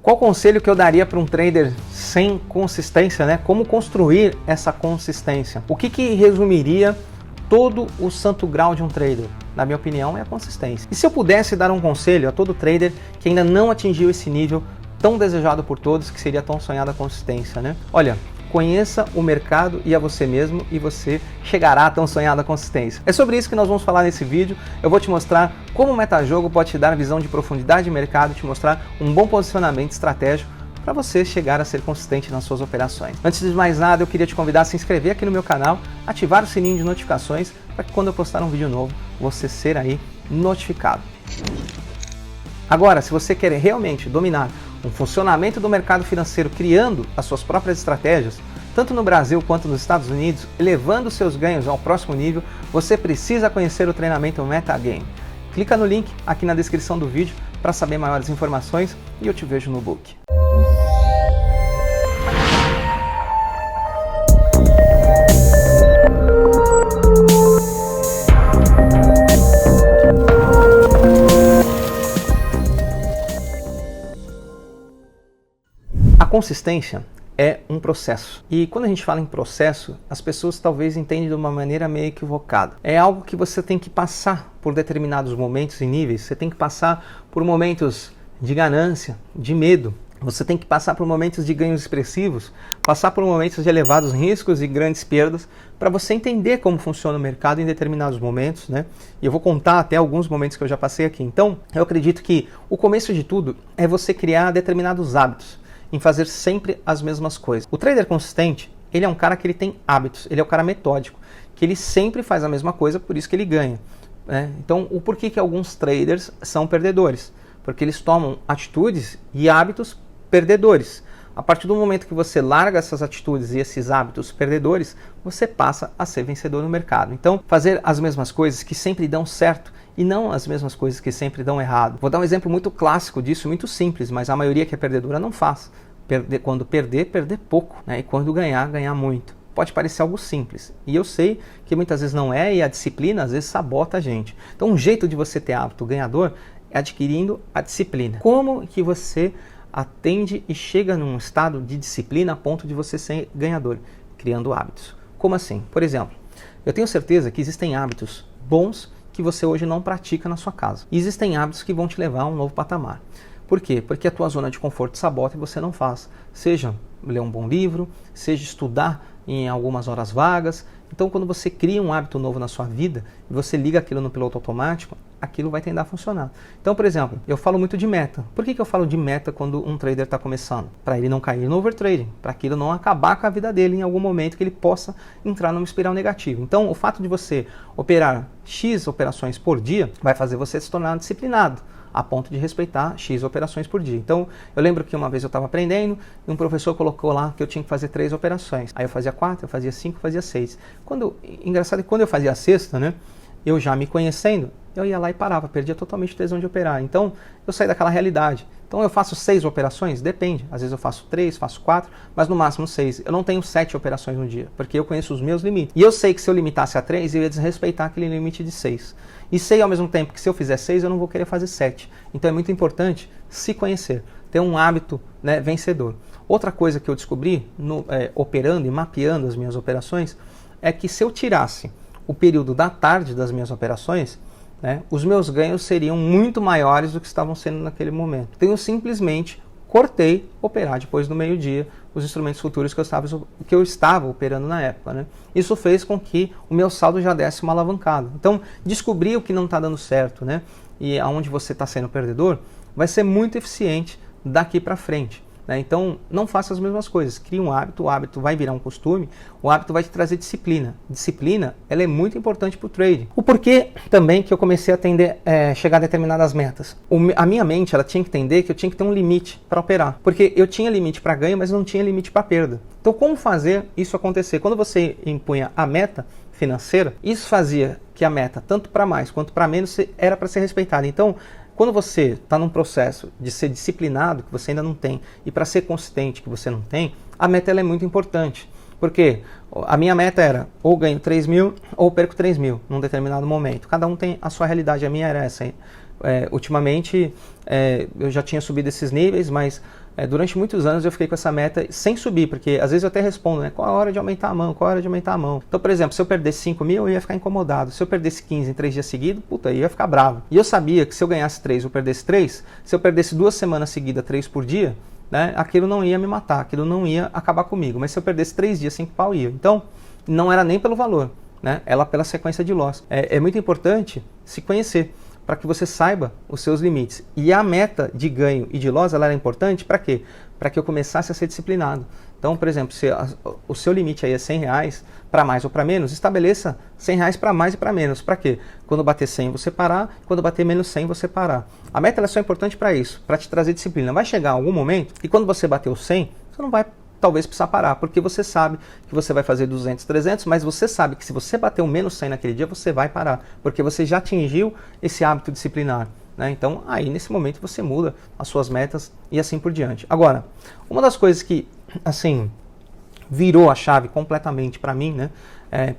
Qual conselho que eu daria para um trader sem consistência, né? Como construir essa consistência? O que resumiria todo o santo grau de um trader? Na minha opinião, é a consistência. E se eu pudesse dar um conselho a todo trader que ainda não atingiu esse nível tão desejado por todos, que seria tão sonhada consistência, né? Olha, conheça o mercado e a você mesmo e você chegará à tão sonhada consistência. É sobre isso que nós vamos falar nesse vídeo. Eu vou te mostrar como o metajogo pode te dar visão de profundidade de mercado, te mostrar um bom posicionamento estratégico para você chegar a ser consistente nas suas operações. Antes de mais nada, eu queria te convidar a se inscrever aqui no meu canal, ativar o sininho de notificações para que quando eu postar um vídeo novo, você ser aí notificado. Agora, se você quer realmente dominar um funcionamento do mercado financeiro criando as suas próprias estratégias, tanto no Brasil quanto nos Estados Unidos, elevando seus ganhos ao próximo nível, você precisa conhecer o treinamento Metagame. Clica no link aqui na descrição do vídeo para saber maiores informações e eu te vejo no book. A consistência é um processo. E quando a gente fala em processo, as pessoas talvez entendem de uma maneira meio equivocada. É algo que você tem que passar por determinados momentos e níveis. Você tem que passar por momentos de ganância, de medo. Você tem que passar por momentos de ganhos expressivos, passar por momentos de elevados riscos e grandes perdas, para você entender como funciona o mercado em determinados momentos, né? E eu vou contar até alguns momentos que eu já passei aqui. Então, eu acredito que o começo de tudo é você criar determinados hábitos em fazer sempre as mesmas coisas. O trader consistente, ele é um cara que ele tem hábitos, ele é um cara metódico, que ele sempre faz a mesma coisa, por isso que ele ganha, né? Então, o porquê que alguns traders são perdedores? Porque eles tomam atitudes e hábitos perdedores. A partir do momento que você larga essas atitudes e esses hábitos perdedores, você passa a ser vencedor no mercado. Então, fazer as mesmas coisas que sempre dão certo e não as mesmas coisas que sempre dão errado. Vou dar um exemplo muito clássico disso, muito simples, mas a maioria que é perdedora não faz. Quando perder pouco, né? E quando ganhar muito. Pode parecer algo simples. E eu sei que muitas vezes não é, e a disciplina às vezes sabota a gente. Então, um jeito de você ter hábito ganhador é adquirindo a disciplina. Como que você atende e chega num estado de disciplina a ponto de você ser ganhador? Criando hábitos. Como assim? Por exemplo, eu tenho certeza que existem hábitos bons que você hoje não pratica na sua casa. E existem hábitos que vão te levar a um novo patamar. Por quê? Porque a tua zona de conforto sabota e você não faz. Seja ler um bom livro, seja estudar em algumas horas vagas. Então, quando você cria um hábito novo na sua vida e você liga aquilo no piloto automático, aquilo vai tender a funcionar. Então, por exemplo, eu falo muito de meta. Por que eu falo de meta quando um trader está começando? Para ele não cair no overtrading, para aquilo não acabar com a vida dele em algum momento que ele possa entrar numa espiral negativa. Então, o fato de você operar X operações por dia vai fazer você se tornar disciplinado, a ponto de respeitar X operações por dia. Então, eu lembro que uma vez eu estava aprendendo e um professor colocou lá que eu tinha que fazer 3 operações. Aí eu fazia 4, eu fazia 5, eu fazia 6. Engraçado é que quando eu fazia a sexta, né, eu já me conhecendo, eu ia lá e parava, perdia totalmente o tesão de operar. Então, eu saí daquela realidade. Então, eu faço 6 operações? Depende. Às vezes eu faço 3, faço 4, mas no máximo 6. Eu não tenho 7 operações no dia, porque eu conheço os meus limites. E eu sei que se eu limitasse a 3, eu ia desrespeitar aquele limite de 6. E sei ao mesmo tempo que se eu fizer 6, eu não vou querer fazer 7. Então, é muito importante se conhecer, ter um hábito, né, vencedor. Outra coisa que eu descobri, operando e mapeando as minhas operações, é que se eu tirasse o período da tarde das minhas operações, né, os meus ganhos seriam muito maiores do que estavam sendo naquele momento. Então eu simplesmente cortei operar depois do meio-dia os instrumentos futuros que eu estava operando na época, né? Isso fez com que o meu saldo já desse uma alavancada. Então, descobrir o que não está dando certo, né, e aonde você está sendo perdedor, vai ser muito eficiente daqui para frente. Então, não faça as mesmas coisas. Crie um hábito, o hábito vai virar um costume, o hábito vai te trazer disciplina. Disciplina, ela é muito importante para o trading. O porquê também que eu comecei a chegar a determinadas metas. A minha mente, ela tinha que entender que eu tinha que ter um limite para operar. Porque eu tinha limite para ganho, mas não tinha limite para perda. Então, como fazer isso acontecer? Quando você impunha a meta financeira, isso fazia que a meta, tanto para mais quanto para menos, era para ser respeitada. Então, quando você está num processo de ser disciplinado, que você ainda não tem, e para ser consistente, que você não tem, a meta ela é muito importante. Porque a minha meta era ou ganho 3 mil ou perco 3 mil num determinado momento. Cada um tem a sua realidade, a minha era essa. Ultimamente eu já tinha subido esses níveis, mas durante muitos anos eu fiquei com essa meta sem subir, porque às vezes eu até respondo, né? Qual a hora de aumentar a mão? Qual a hora de aumentar a mão? Então, por exemplo, se eu perdesse 5 mil, eu ia ficar incomodado. Se eu perdesse 15 em 3 dias seguidos, puta, eu ia ficar bravo. E eu sabia que se eu ganhasse 3, eu perdesse 3, se eu perdesse 2 semanas seguidas, 3 por dia, né? Aquilo não ia me matar, aquilo não ia acabar comigo. Mas se eu perdesse 3 dias, 5 pau ia. Então, não era nem pelo valor, né? Ela pela sequência de loss. É muito importante se conhecer, para que você saiba os seus limites. E a meta de ganho e de loss, ela era importante para quê? Para que eu começasse a ser disciplinado. Então, por exemplo, se o seu limite aí é R$100 para mais ou para menos, estabeleça R$100 para mais e para menos. Para quê? Quando bater 100 você parar, quando bater menos 100 você parar. A meta ela é só importante para isso, para te trazer disciplina. Vai chegar algum momento e quando você bater o 100, você não vai talvez precisar parar, porque você sabe que você vai fazer 200, 300, mas você sabe que se você bater o menos 100 naquele dia, você vai parar, porque você já atingiu esse hábito disciplinar, né? Então, aí nesse momento você muda as suas metas e assim por diante. Agora, uma das coisas que, assim, virou a chave completamente para mim, né?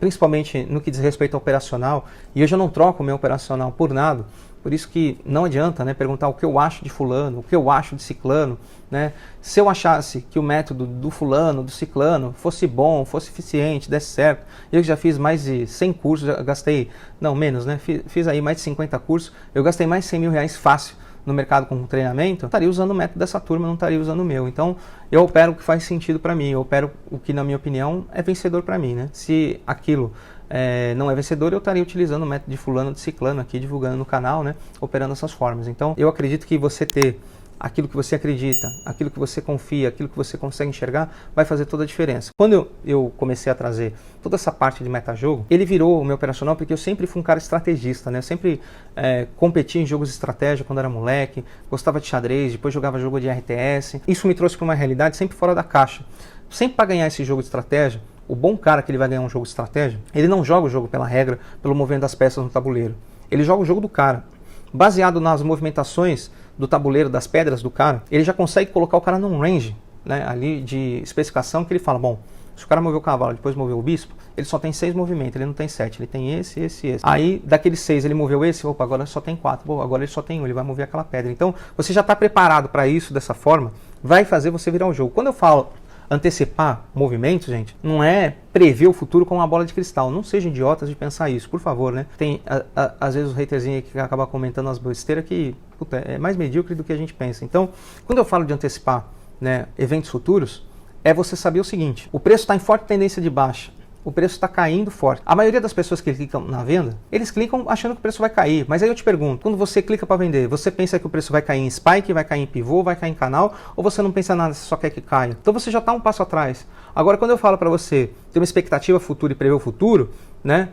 Principalmente no que diz respeito ao operacional, e hoje eu não troco o meu operacional por nada, por isso que não adianta, né, perguntar o que eu acho de fulano, o que eu acho de ciclano, né? Se eu achasse que o método do fulano, do ciclano, fosse bom, fosse eficiente, desse certo, eu já fiz mais de 100 cursos, já gastei, não, menos, né? Fiz aí mais de 50 cursos, eu gastei mais de R$100 mil fácil no mercado com treinamento, eu estaria usando o método dessa turma, não estaria usando o meu. Então, eu opero o que faz sentido para mim, eu opero o que, na minha opinião, é vencedor para mim, né? Se aquilo não é vencedor, eu estaria utilizando o método de fulano, de ciclano aqui, divulgando no canal, né? Operando essas formas. Então, eu acredito que você ter aquilo que você acredita, aquilo que você confia, aquilo que você consegue enxergar, vai fazer toda a diferença. Quando eu comecei a trazer toda essa parte de metajogo, ele virou o meu operacional porque eu sempre fui um cara estrategista, né? Eu sempre competi em jogos de estratégia quando era moleque, gostava de xadrez, depois jogava jogo de RTS. Isso me trouxe para uma realidade sempre fora da caixa. Sempre para ganhar esse jogo de estratégia, o bom cara que ele vai ganhar um jogo de estratégia, ele não joga o jogo pela regra, pelo movimento das peças no tabuleiro. Ele joga o jogo do cara. Baseado nas movimentações do tabuleiro, das pedras do cara, ele já consegue colocar o cara num range, né, ali de especificação que ele fala, bom, se o cara moveu o cavalo, depois moveu o bispo, ele só tem 6 movimentos, ele não tem 7, ele tem esse, esse, esse. Aí, daqueles 6, ele moveu esse, opa, agora só tem 4, bom, agora ele só tem 1, ele vai mover aquela pedra. Então, você já está preparado para isso dessa forma, vai fazer você virar o jogo. Quando eu falo antecipar movimentos, gente, não é prever o futuro com uma bola de cristal. Não sejam idiotas de pensar isso, por favor, né? Tem, às vezes, os haterzinhos que acabam comentando as besteiras que, puta, é mais medíocre do que a gente pensa. Então, quando eu falo de antecipar, né, eventos futuros, é você saber o seguinte, o preço está em forte tendência de baixa, o preço está caindo forte. A maioria das pessoas que clicam na venda, eles clicam achando que o preço vai cair. Mas aí eu te pergunto, quando você clica para vender, você pensa que o preço vai cair em spike, vai cair em pivô, vai cair em canal, ou você não pensa nada, você só quer que caia? Então você já está um passo atrás. Agora, quando eu falo para você ter uma expectativa futura e prever o futuro, né,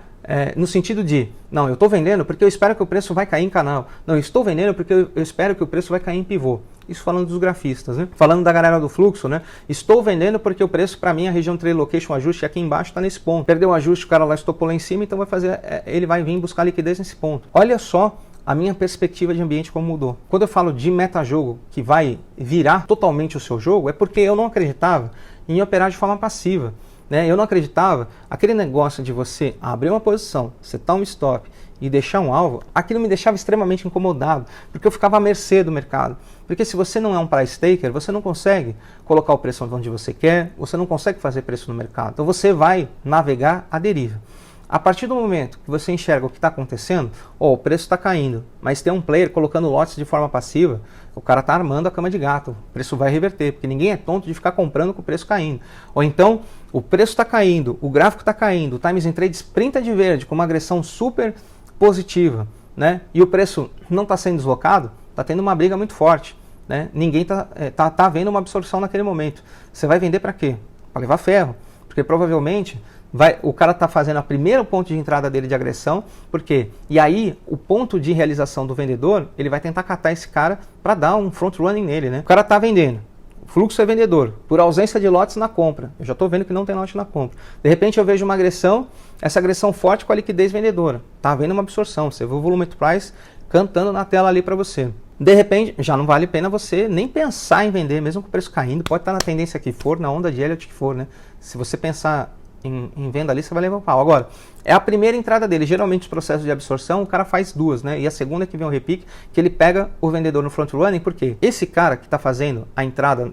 no sentido de, não, eu estou vendendo porque eu espero que o preço vai cair em canal. Não, eu estou vendendo porque eu espero que o preço vai cair em pivô. Isso falando dos grafistas, né? Falando da galera do fluxo, né? Estou vendendo porque o preço para mim, a região trade location, o ajuste aqui embaixo está nesse ponto. Perdeu o ajuste, o cara lá estopou lá em cima, então vai fazer, ele vai vir buscar liquidez nesse ponto. Olha só a minha perspectiva de ambiente como mudou. Quando eu falo de metajogo que vai virar totalmente o seu jogo, é porque eu não acreditava em operar de forma passiva. Né? Eu não acreditava, aquele negócio de você abrir uma posição, setar um stop e deixar um alvo, aquilo me deixava extremamente incomodado, porque eu ficava à mercê do mercado. Porque se você não é um price taker, você não consegue colocar o preço onde você quer, você não consegue fazer preço no mercado. Então você vai navegar à deriva. A partir do momento que você enxerga o que está acontecendo, o preço está caindo, mas tem um player colocando lotes de forma passiva, o cara está armando a cama de gato, o preço vai reverter, porque ninguém é tonto de ficar comprando com o preço caindo. Ou então, o preço está caindo, o gráfico está caindo, o Times in Trade sprinta de verde com uma agressão super positiva, né? E o preço não está sendo deslocado, está tendo uma briga muito forte. Né? Ninguém tá vendo uma absorção naquele momento. Você vai vender para quê? Para levar ferro, porque provavelmente o cara está fazendo o primeiro ponto de entrada dele de agressão, por quê? E aí o ponto de realização do vendedor, ele vai tentar catar esse cara para dar um front running nele, né? O cara está vendendo, o fluxo é vendedor, por ausência de lotes na compra, eu já estou vendo que não tem lote na compra. De repente eu vejo uma agressão, essa agressão forte com a liquidez vendedora, está havendo uma absorção, você vê o volume price cantando na tela ali para você. De repente, já não vale a pena você nem pensar em vender, mesmo com o preço caindo, pode estar na tendência que for, na onda de Elliott que for, né? Se você pensar em venda ali, você vai levar o pau. Agora, É a primeira entrada dele. Geralmente os processos de absorção, o cara faz duas, né? E a segunda é que vem o repique, que ele pega o vendedor no front running, porque esse cara que está fazendo a entrada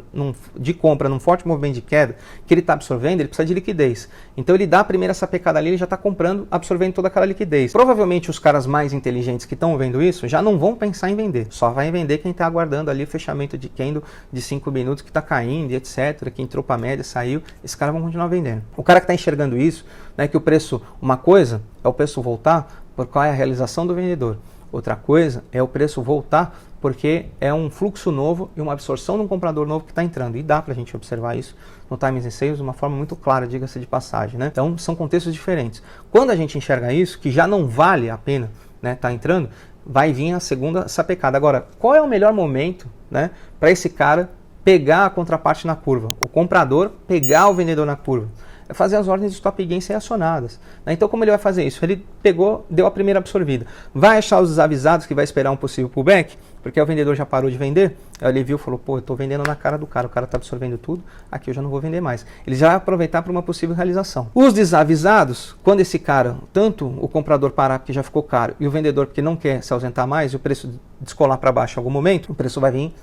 de compra num forte movimento de queda, que ele está absorvendo, ele precisa de liquidez. Então ele dá a primeira sapecada ali, ele já está comprando, absorvendo toda aquela liquidez. Provavelmente os caras mais inteligentes que estão vendo isso já não vão pensar em vender. Só vai vender quem está aguardando ali o fechamento de candle de 5 minutos que está caindo, e etc. Que entrou para média, saiu. Esses caras vão continuar vendendo. O cara que está enxergando isso, né, que o preço, uma coisa é o preço voltar por qual é a realização do vendedor. Outra coisa é o preço voltar porque é um fluxo novo e uma absorção de um comprador novo que está entrando. E dá para a gente observar isso no Times and Sales de uma forma muito clara, diga-se de passagem, né? Então são contextos diferentes. Quando a gente enxerga isso, que já não vale a pena, né, tá entrando, vai vir a segunda sapecada. Agora, qual é o melhor momento, né, para esse cara pegar a contraparte na curva? O comprador pegar o vendedor na curva. É fazer as ordens de stop gain ser acionadas. Então como ele vai fazer isso? Ele pegou, deu a primeira absorvida. Vai achar os desavisados que vai esperar um possível pullback, porque o vendedor já parou de vender. Aí ele viu e falou, pô, eu estou vendendo na cara do cara, o cara está absorvendo tudo, aqui eu já não vou vender mais. Ele já vai aproveitar para uma possível realização. Os desavisados, quando esse cara, tanto o comprador parar porque já ficou caro, e o vendedor porque não quer se ausentar mais, e o preço descolar para baixo em algum momento, o preço vai vir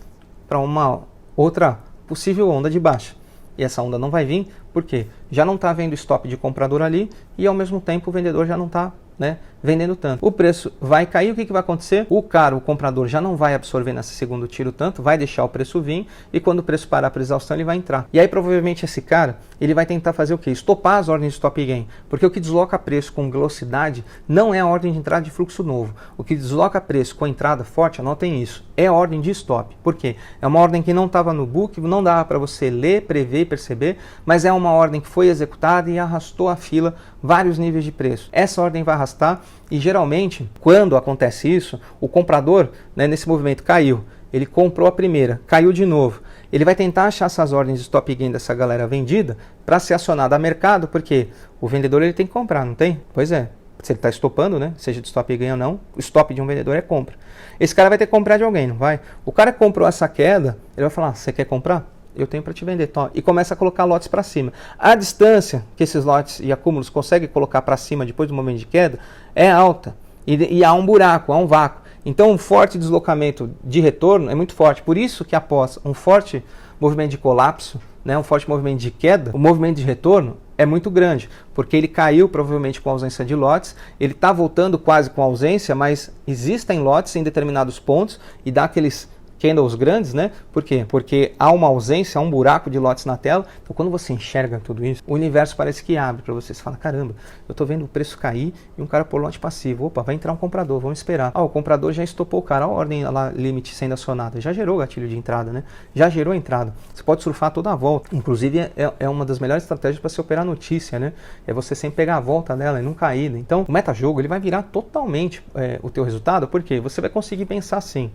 para uma outra possível onda de baixa. E essa onda não vai vir, porque já não está havendo stop de comprador ali e ao mesmo tempo o vendedor já não está, né, vendendo tanto. O preço vai cair, o que vai acontecer? O cara, o comprador, já não vai absorver nesse segundo tiro tanto, vai deixar o preço vir e quando o preço parar para exaustão ele vai entrar. E aí provavelmente esse cara, ele vai tentar fazer o quê? Estopar as ordens de stop gain, porque o que desloca preço com velocidade não é a ordem de entrada de fluxo novo. O que desloca preço com a entrada forte, anotem isso, é a ordem de stop. Por quê? É uma ordem que não estava no book, não dava para você ler, prever e perceber, mas é uma ordem que foi executada e arrastou a fila vários níveis de preço. Essa ordem vai arrastar e geralmente, quando acontece isso, o comprador, né, nesse movimento caiu, ele comprou a primeira, caiu de novo. Ele vai tentar achar essas ordens de stop gain dessa galera vendida para ser acionada a mercado, porque o vendedor ele tem que comprar, não tem? Pois é. Se ele está estopando, né, seja de stop gain ou não, o stop de um vendedor é compra. Esse cara vai ter que comprar de alguém, não vai? O cara que comprou essa queda, ele vai falar, você quer comprar? Eu tenho para te vender, Tom. E começa a colocar lotes para cima. A distância que esses lotes e acúmulos conseguem colocar para cima depois do momento de queda é alta. E há um buraco, há um vácuo. Então um forte deslocamento de retorno é muito forte. Por isso que após um forte movimento de colapso, né, um forte movimento de queda, o movimento de retorno é muito grande, porque ele caiu provavelmente com ausência de lotes, ele está voltando quase com ausência, mas existem lotes em determinados pontos e dá aqueles candles grandes, né? Por quê? Porque há uma ausência, há um buraco de lotes na tela. Então quando você enxerga tudo isso, o universo parece que abre para você. Você fala, caramba, eu estou vendo o preço cair e um cara por lote passivo. Opa, vai entrar um comprador, vamos esperar. O comprador já estopou o cara, a ordem lá, limite sendo acionada. Já gerou gatilho de entrada, né? Já gerou entrada. Você pode surfar toda a volta. Inclusive é uma das melhores estratégias para se operar notícia, né? É você sempre pegar a volta dela e não cair. Então o metajogo ele vai virar totalmente o teu resultado, porque você vai conseguir pensar assim,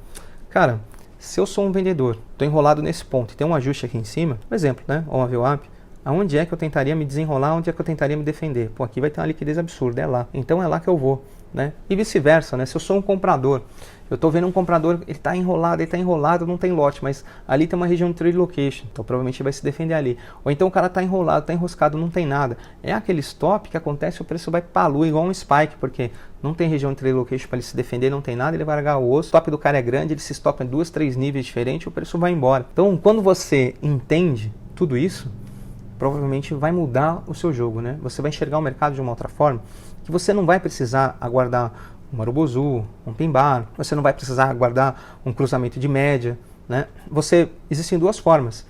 cara, se eu sou um vendedor, estou enrolado nesse ponto e tem um ajuste aqui em cima, por exemplo, né, ou uma VWAP, aonde é que eu tentaria me desenrolar, onde é que eu tentaria me defender? Pô, aqui vai ter uma liquidez absurda, é lá. Então é lá que eu vou, né? E vice-versa, né? Se eu sou um comprador, eu estou vendo um comprador, ele está enrolado, não tem lote, mas ali tem uma região de trade location, então provavelmente ele vai se defender ali. Ou então o cara está enrolado, está enroscado, não tem nada. É aquele stop que acontece, o preço vai para a lua, igual um spike, porque não tem região de trade location para ele se defender, não tem nada, ele vai largar o osso. O stop do cara é grande, ele se stopa em 2, 3 níveis diferentes, o preço vai embora. Então quando você entende tudo isso, provavelmente vai mudar o seu jogo, né? Você vai enxergar o mercado de uma outra forma, que você não vai precisar aguardar um Marubozu, um Pin-Bar, você não vai precisar aguardar um cruzamento de média, né? Existem duas formas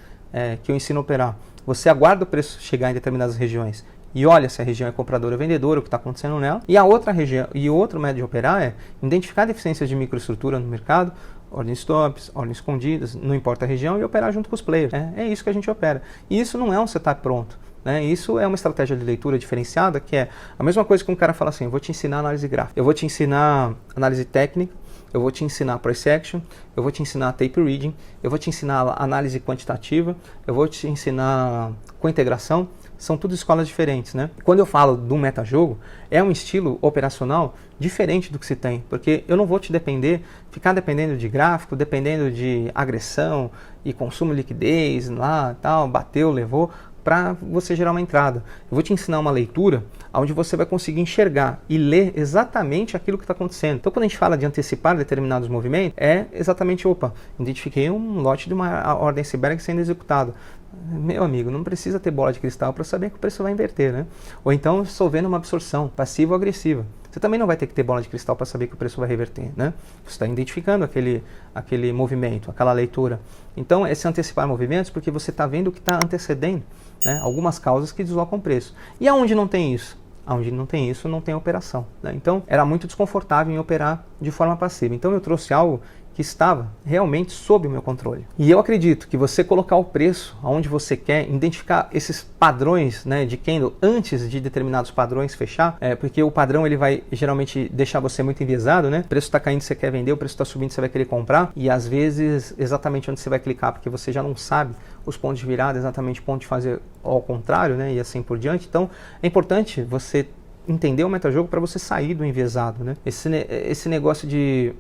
que eu ensino a operar. Você aguarda o preço chegar em determinadas regiões e olha se a região é compradora ou vendedora, o que está acontecendo nela. E a outra região, e outro método de operar é identificar deficiências de microestrutura no mercado, ordens stops, ordens escondidas, não importa a região, e operar junto com os players. É isso que a gente opera. E isso não é um setup pronto, né? Isso é uma estratégia de leitura diferenciada, que é a mesma coisa que um cara fala assim, eu vou te ensinar análise gráfica, eu vou te ensinar análise técnica, eu vou te ensinar price action, eu vou te ensinar tape reading, eu vou te ensinar análise quantitativa, eu vou te ensinar cointegração. São tudo escolas diferentes, né? Quando eu falo do metajogo, é um estilo operacional diferente do que se tem, porque eu não vou te ficar dependendo de gráfico, dependendo de agressão e consumo de liquidez, lá, tal, bateu, levou, para você gerar uma entrada. Eu vou te ensinar uma leitura onde você vai conseguir enxergar e ler exatamente aquilo que está acontecendo. Então, quando a gente fala de antecipar determinados movimentos, é exatamente, opa, identifiquei um lote de uma ordem iceberg sendo executado. Meu amigo, não precisa ter bola de cristal para saber que o preço vai inverter, né? Ou então, estou vendo uma absorção passiva ou agressiva. Você também não vai ter que ter bola de cristal para saber que o preço vai reverter, né? Você está identificando aquele movimento, aquela leitura. Então, esse antecipar movimentos, porque você está vendo o que está antecedendo, né? Algumas causas que deslocam o preço. E aonde não tem isso? Onde não tem isso, não tem operação, né? Então, era muito desconfortável em operar de forma passiva. Então, eu trouxe algo que estava realmente sob o meu controle. E eu acredito que você colocar o preço aonde você quer, identificar esses padrões, né, de candle antes de determinados padrões fechar, porque o padrão ele vai geralmente deixar você muito enviesado, né? O preço está caindo, você quer vender, o preço está subindo, você vai querer comprar, e às vezes exatamente onde você vai clicar, porque você já não sabe os pontos de virada, exatamente o ponto de fazer ao contrário, né, e assim por diante. Então, é importante você entender o metajogo para você sair do enviesado, né? Esse negócio de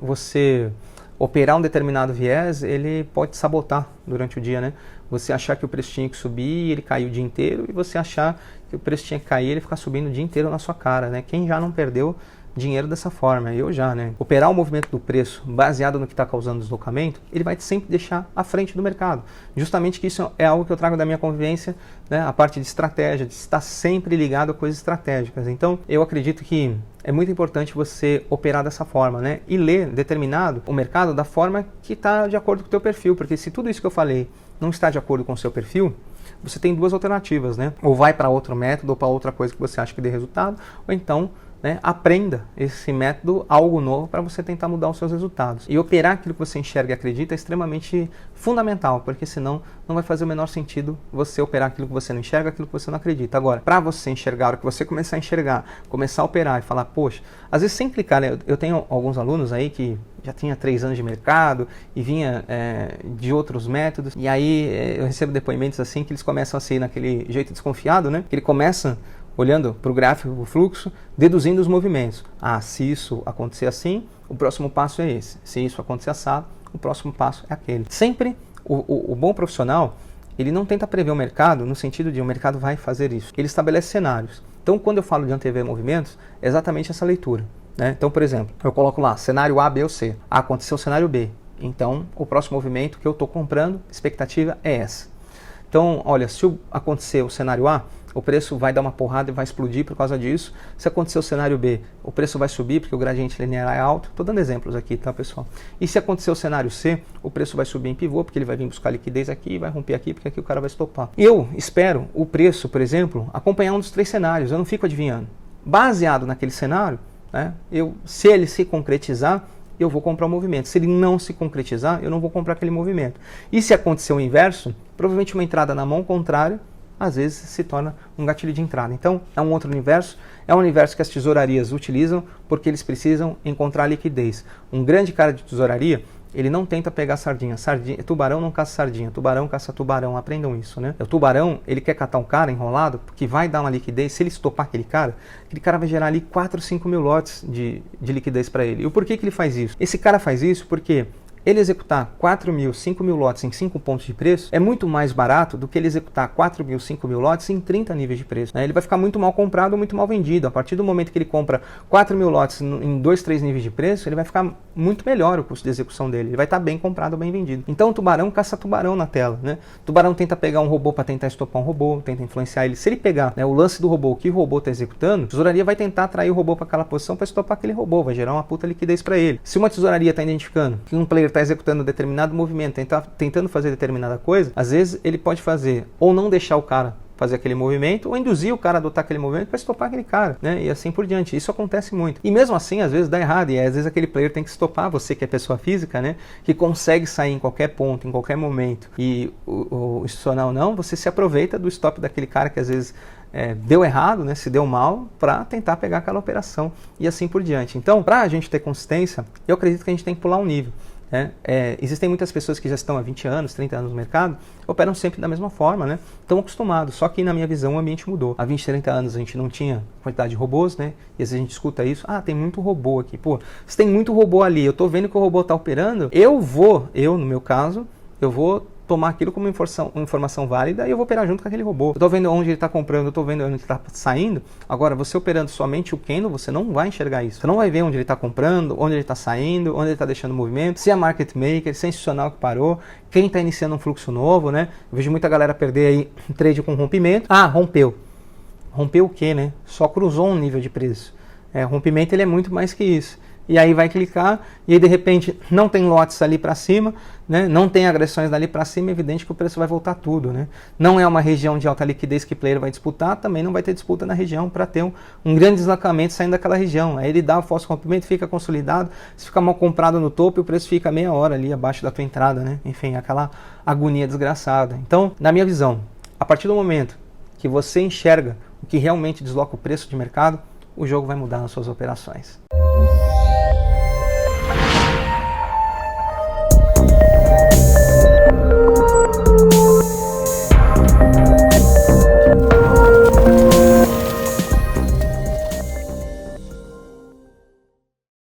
você operar um determinado viés, ele pode sabotar durante o dia, né? Você achar que o preço tinha que subir e ele caiu o dia inteiro, e você achar que o preço tinha que cair e ele ficar subindo o dia inteiro na sua cara, né? Quem já não perdeu dinheiro dessa forma? Eu já, né? Operar o movimento do preço baseado no que está causando deslocamento, ele vai sempre deixar à frente do mercado. Justamente que isso é algo que eu trago da minha convivência, né? A parte de estratégia, de estar sempre ligado a coisas estratégicas. Então, eu acredito que é muito importante você operar dessa forma, né? E ler determinado o mercado da forma que está de acordo com o teu perfil. Porque se tudo isso que eu falei não está de acordo com o seu perfil, você tem duas alternativas, né? Ou vai para outro método ou para outra coisa que você acha que dê resultado, ou então, né, aprenda esse método, algo novo, para você tentar mudar os seus resultados. E operar aquilo que você enxerga e acredita é extremamente fundamental, porque senão não vai fazer o menor sentido você operar aquilo que você não enxerga, aquilo que você não acredita. Agora, para você enxergar, o que você começar a enxergar, começar a operar e falar, poxa, às vezes sem clicar, né? Eu tenho alguns alunos aí que já tinha 3 anos de mercado e vinha de outros métodos, e aí eu recebo depoimentos assim que eles começam a ser naquele jeito desconfiado, né? Que ele começa olhando para o gráfico, o fluxo, deduzindo os movimentos. Ah, se isso acontecer assim, o próximo passo é esse. Se isso acontecer assado, o próximo passo é aquele. Sempre o bom profissional, ele não tenta prever o mercado no sentido de o mercado vai fazer isso. Ele estabelece cenários. Então, quando eu falo de antever movimentos, é exatamente essa leitura, né? Então, por exemplo, eu coloco lá cenário A, B ou C. Ah, aconteceu o cenário B. Então, o próximo movimento que eu estou comprando, expectativa é essa. Então, olha, se acontecer o cenário A, o preço vai dar uma porrada e vai explodir por causa disso. Se acontecer o cenário B, o preço vai subir porque o gradiente linear é alto. Estou dando exemplos aqui, tá, pessoal? E se acontecer o cenário C, o preço vai subir em pivô porque ele vai vir buscar liquidez aqui e vai romper aqui porque aqui o cara vai estopar. Eu espero o preço, por exemplo, acompanhar um dos 3 cenários. Eu não fico adivinhando. Baseado naquele cenário, né, se ele se concretizar, eu vou comprar o movimento. Se ele não se concretizar, eu não vou comprar aquele movimento. E se acontecer o inverso, provavelmente uma entrada na mão contrária, às vezes se torna um gatilho de entrada. Então, é um outro universo, é um universo que as tesourarias utilizam porque eles precisam encontrar liquidez. Um grande cara de tesouraria, ele não tenta pegar sardinha. Tubarão não caça sardinha, tubarão caça tubarão, aprendam isso, né? O tubarão, ele quer catar um cara enrolado, porque vai dar uma liquidez, se ele estopar aquele cara vai gerar ali 4, 5 mil lotes de liquidez para ele. E o porquê que ele faz isso? Esse cara faz isso porque ele executar 4 mil, 5 mil lotes em 5 pontos de preço é muito mais barato do que ele executar 4 mil, 5 mil lotes em 30 níveis de preço, né? Ele vai ficar muito mal comprado ou muito mal vendido. A partir do momento que ele compra 4 mil lotes em 2, 3 níveis de preço, ele vai ficar muito melhor o custo de execução dele. Ele vai estar bem comprado ou bem vendido. Então o tubarão caça tubarão na tela, né? O tubarão tenta pegar um robô para tentar estopar um robô, tenta influenciar ele. Se ele pegar, né, o lance do robô, o que o robô está executando, a tesouraria vai tentar atrair o robô para aquela posição para estopar aquele robô, vai gerar uma puta liquidez para ele. Se uma tesouraria está identificando que um player está executando determinado movimento, tentando fazer determinada coisa, às vezes ele pode fazer ou não deixar o cara fazer aquele movimento, ou induzir o cara a adotar aquele movimento para estopar aquele cara, né? E assim por diante. Isso acontece muito. E mesmo assim, às vezes dá errado, e às vezes aquele player tem que estopar, você que é pessoa física, né? Que consegue sair em qualquer ponto, em qualquer momento, e o institucional não, você se aproveita do stop daquele cara que às vezes deu errado, né? Se deu mal, para tentar pegar aquela operação, e assim por diante. Então, para a gente ter consistência, eu acredito que a gente tem que pular um nível. Existem muitas pessoas que já estão há 20 anos, 30 anos no mercado, operam sempre da mesma forma, né? Estão acostumados, só que na minha visão o ambiente mudou. Há 20, 30 anos a gente não tinha quantidade de robôs, né? E às vezes a gente escuta isso, tem muito robô aqui. Pô, se tem muito robô ali, eu tô vendo que o robô tá operando, eu no meu caso, eu vou tomar aquilo como informação válida e eu vou operar junto com aquele robô. Eu estou vendo onde ele está comprando, eu estou vendo onde ele está saindo. Agora, você operando somente o candle, você não vai enxergar isso. Você não vai ver onde ele está comprando, onde ele está saindo, onde ele está deixando movimento, se é market maker, se é institucional que parou, quem está iniciando um fluxo novo, né? Eu vejo muita galera perder aí trade com rompimento. Ah, rompeu. Rompeu o quê, né? Só cruzou um nível de preço. Rompimento ele é muito mais que isso. E aí vai clicar e aí de repente não tem lotes ali para cima, né? Não tem agressões dali para cima, é evidente que o preço vai voltar tudo, né? Não é uma região de alta liquidez que o player vai disputar, também não vai ter disputa na região para ter um grande deslocamento saindo daquela região. Aí ele dá o falso rompimento, fica consolidado, se fica mal comprado no topo, o preço fica meia hora ali abaixo da tua entrada, né? Enfim, aquela agonia desgraçada. Então, na minha visão, a partir do momento que você enxerga o que realmente desloca o preço de mercado, o jogo vai mudar nas suas operações.